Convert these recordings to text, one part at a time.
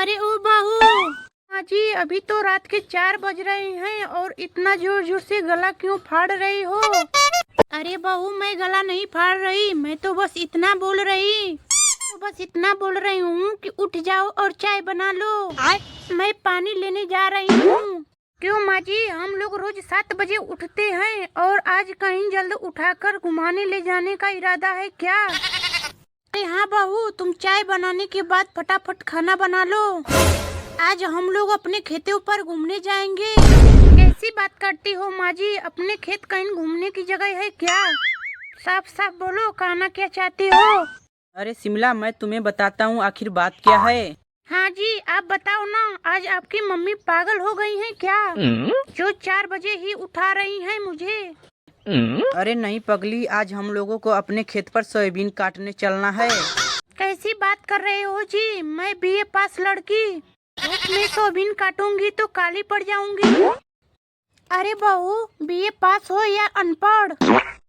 अरे ओ बहू। हाँ जी, अभी तो रात के 4 बज रहे हैं और इतना जोर जोर से गला क्यों फाड़ रही हो? अरे बहू, मैं गला नहीं फाड़ रही, मैं तो बस इतना बोल रही हूँ कि उठ जाओ और चाय बना लो। मैं पानी लेने जा रही हूँ। क्यों माँ जी, हम लोग रोज 7 बजे उठते हैं और आज कहीं जल्द उठाकर घुमाने ले जाने का इरादा है क्या? अरे हाँ बहू, तुम चाय बनाने के बाद फटाफट खाना बना लो। आज हम लोग अपने खेतों पर घूमने जाएंगे। कैसी बात करती हो माँ जी, अपने खेत कहीं घूमने की जगह है क्या? साफ साफ बोलो, कहना क्या चाहती हो? अरे शिमला, मैं तुम्हें बताता हूँ आखिर बात क्या है। हाँ जी, आप बताओ ना। आज आपकी मम्मी पागल हो गई हैं क्या, जो 4 बजे ही उठा रही हैं मुझे? अरे नहीं पगली, आज हम लोगों को अपने खेत पर सोयाबीन काटने चलना है। कैसी बात कर रहे हो जी, मैं बीए पास लड़की धूप में सोयाबीन काटूंगी तो काली पड़ जाऊंगी। अरे बहू, बीए पास हो या अनपढ़,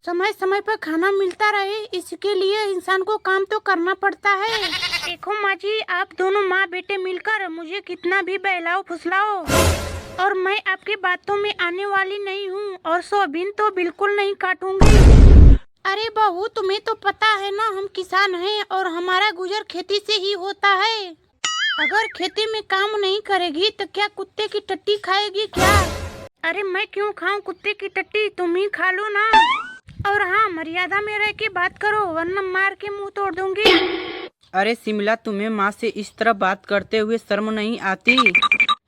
समय समय पर खाना मिलता रहे, इसके लिए इंसान को काम तो करना पड़ता है। देखो माँ जी, आप दोनों माँ बेटे मिलकर मुझे कितना भी बहलाओ फुसलाओ, और मैं आपकी बातों में आने वाली नहीं हूँ और सोयाबीन तो बिल्कुल नहीं काटूंगी। अरे बहू, तुम्हें तो पता है ना, हम किसान हैं और हमारा गुजर खेती से ही होता है। अगर खेती में काम नहीं करेगी तो क्या कुत्ते की टट्टी खाएगी क्या? अरे मैं क्यों खाऊं कुत्ते की टट्टी, तुम ही खा लो ना। और हाँ, मर्यादा में रह के बात करो वरना मार के मुंह तोड़ दूंगी। अरे शिमला, तुम्हें माँ से इस तरह बात करते हुए शर्म नहीं आती?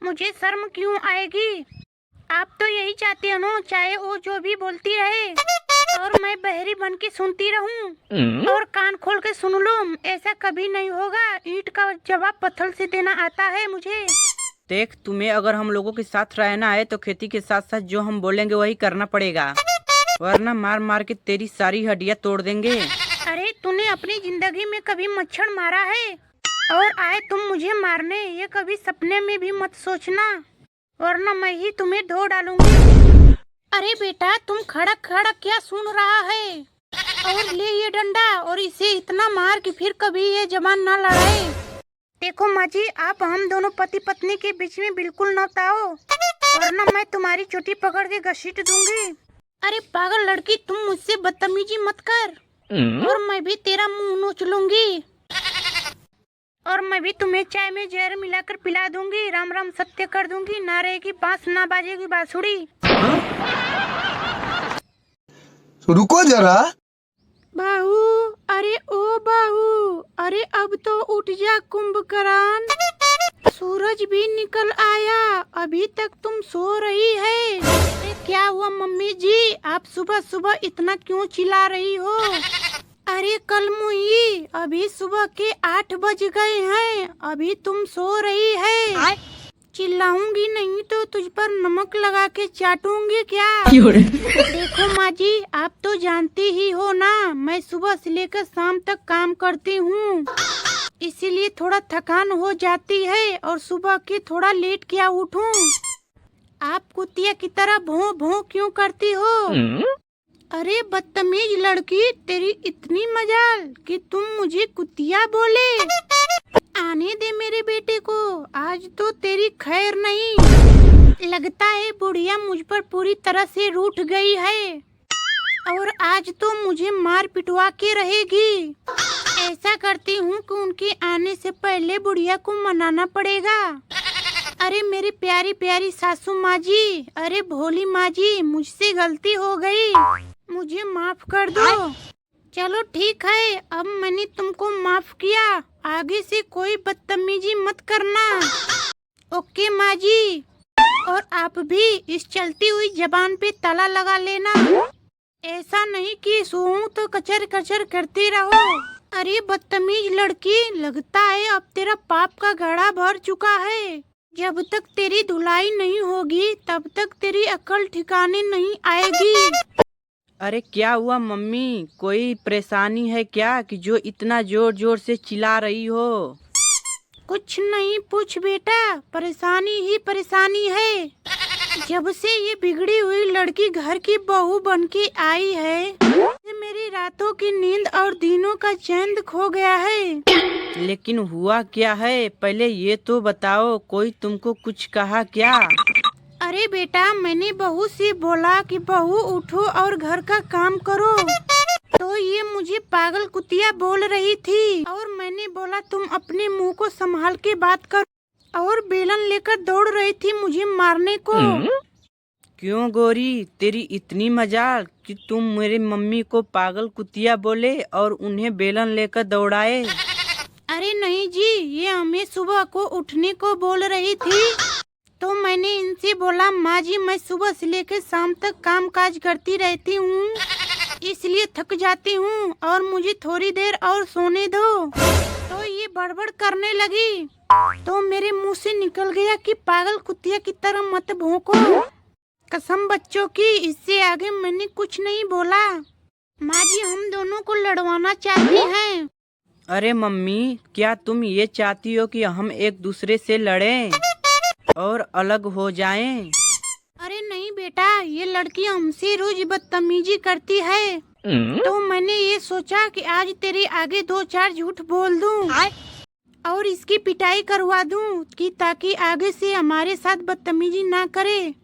मुझे शर्म क्यों आएगी? आप तो यही चाहते हो ना, चाहे वो जो भी बोलती रहे और मैं बहरी बन के सुनती रहूं और कान खोल के सुन लूं। ऐसा कभी नहीं होगा। ईंट का जवाब पत्थर से देना आता है मुझे। देख, तुम्हें अगर हम लोगों के साथ रहना है तो खेती के साथ साथ जो हम बोलेंगे वही करना पड़ेगा, वरना मार मार के तेरी सारी हड्डियाँ तोड़ देंगे। अरे तूने अपनी जिंदगी में कभी मच्छर मारा है? और आए तुम मुझे मारने, ये कभी सपने में भी मत सोचना, वरना मैं ही तुम्हें धो डालूंगी। अरे बेटा, तुम खड़क खड़क क्या सुन रहा है? और ले ये डंडा और इसे इतना मार कि फिर कभी ये जबान ना लड़ाए। देखो माँ जी, आप हम दोनों पति पत्नी के बीच में बिल्कुल न आओ, वरना मैं तुम्हारी चोटी पकड़ के घसीट दूंगी। अरे पागल लड़की, तुम मुझसे बदतमीजी मत कर, और मैं भी तेरा मुंह नोच लूंगी, और मैं भी तुम्हें चाय में जहर मिलाकर पिला दूंगी। राम राम सत्य कर दूंगी, ना रहेगी बांस ना बाजेगी बांसुरी। रुको जरा। बाहू, अरे ओ बाहू, अरे अब तो उठ जा कुंभकर्ण, सूरज भी निकल आया, अभी तक तुम सो रही है। अरे क्या हुआ मम्मी जी, आप सुबह सुबह इतना क्यों चिल्ला रही हो? अरे कल मुई, अभी सुबह के 8 बज गए हैं, अभी तुम सो रही है। चिल्लाऊंगी नहीं तो तुझ पर नमक लगा के चाटूंगी क्या? देखो माँ जी, आप तो जानती ही हो ना, मैं सुबह से लेकर शाम तक काम करती हूँ, इसीलिए थोड़ा थकान हो जाती है और सुबह के थोड़ा लेट क्या उठूं। आप कुतिया की तरह भों भों क्यों करती हो? अरे बदतमीज लड़की, तेरी इतनी मजाल कि तुम मुझे कुतिया बोले। आने दे मेरे बेटे को, आज तो तेरी खैर नहीं। लगता है बुढ़िया मुझ पर पूरी तरह से रूठ गई है और आज तो मुझे मार पिटवा के रहेगी। ऐसा करती हूँ कि उनके आने से पहले बुढ़िया को मनाना पड़ेगा। अरे मेरी प्यारी प्यारी सासू माँ जी, अरे भोली माँ जी, मुझसे गलती हो गई, मुझे माफ कर दो। चलो ठीक है, अब मैंने तुमको माफ किया, आगे से कोई बदतमीजी मत करना। ओके माँ जी, और आप भी इस चलती हुई जबान पे ताला लगा लेना, ऐसा नहीं कि सोऊं तो कचर कचर करती रहो। अरे बदतमीज लड़की, लगता है अब तेरा पाप का घड़ा भर चुका है। जब तक तेरी धुलाई नहीं होगी तब तक तेरी अक्ल ठिकाने नहीं आएगी। अरे क्या हुआ मम्मी, कोई परेशानी है क्या कि जो इतना जोर जोर से चिल्ला रही हो? कुछ नहीं, पूछ बेटा, परेशानी ही परेशानी है। जब से ये बिगड़ी हुई लड़की घर की बहू बन के आई है, मेरी रातों की नींद और दिनों का चैन खो गया है। लेकिन हुआ क्या है, पहले ये तो बताओ, कोई तुमको कुछ कहा क्या? अरे बेटा, मैंने बहू से बोला कि बहू उठो और घर का काम करो, तो ये मुझे पागल कुतिया बोल रही थी और मैंने बोला तुम अपने मुंह को संभाल के बात करो, और बेलन लेकर दौड़ रही थी मुझे मारने को। क्यों गोरी, तेरी इतनी मजाल कि तुम मेरी मम्मी को पागल कुतिया बोले और उन्हें बेलन लेकर दौड़ाए? अरे नहीं जी, ये हमें सुबह को उठने को बोल रही थी, तो मैंने इनसे बोला माँ जी मैं सुबह से लेकर शाम तक काम काज करती रहती हूँ, इसलिए थक जाती हूँ और मुझे थोड़ी देर और सोने दो। तो ये बड़बड़ करने लगी, तो मेरे मुंह से निकल गया कि पागल कुतिया की तरह मत भौंको। कसम बच्चों की, इससे आगे मैंने कुछ नहीं बोला। माँ जी हम दोनों को लड़वाना चाहती हैं। अरे मम्मी, क्या तुम ये चाहती हो कि हम एक दूसरे से लड़ें और अलग हो जाएं? अरे नहीं बेटा, ये लड़की हमसे रोज बदतमीजी करती है, तो मैंने ये सोचा कि आज तेरे आगे 2-4 झूठ बोल दूं और इसकी पिटाई करवा दूं कि ताकि आगे से हमारे साथ बदतमीजी ना करे।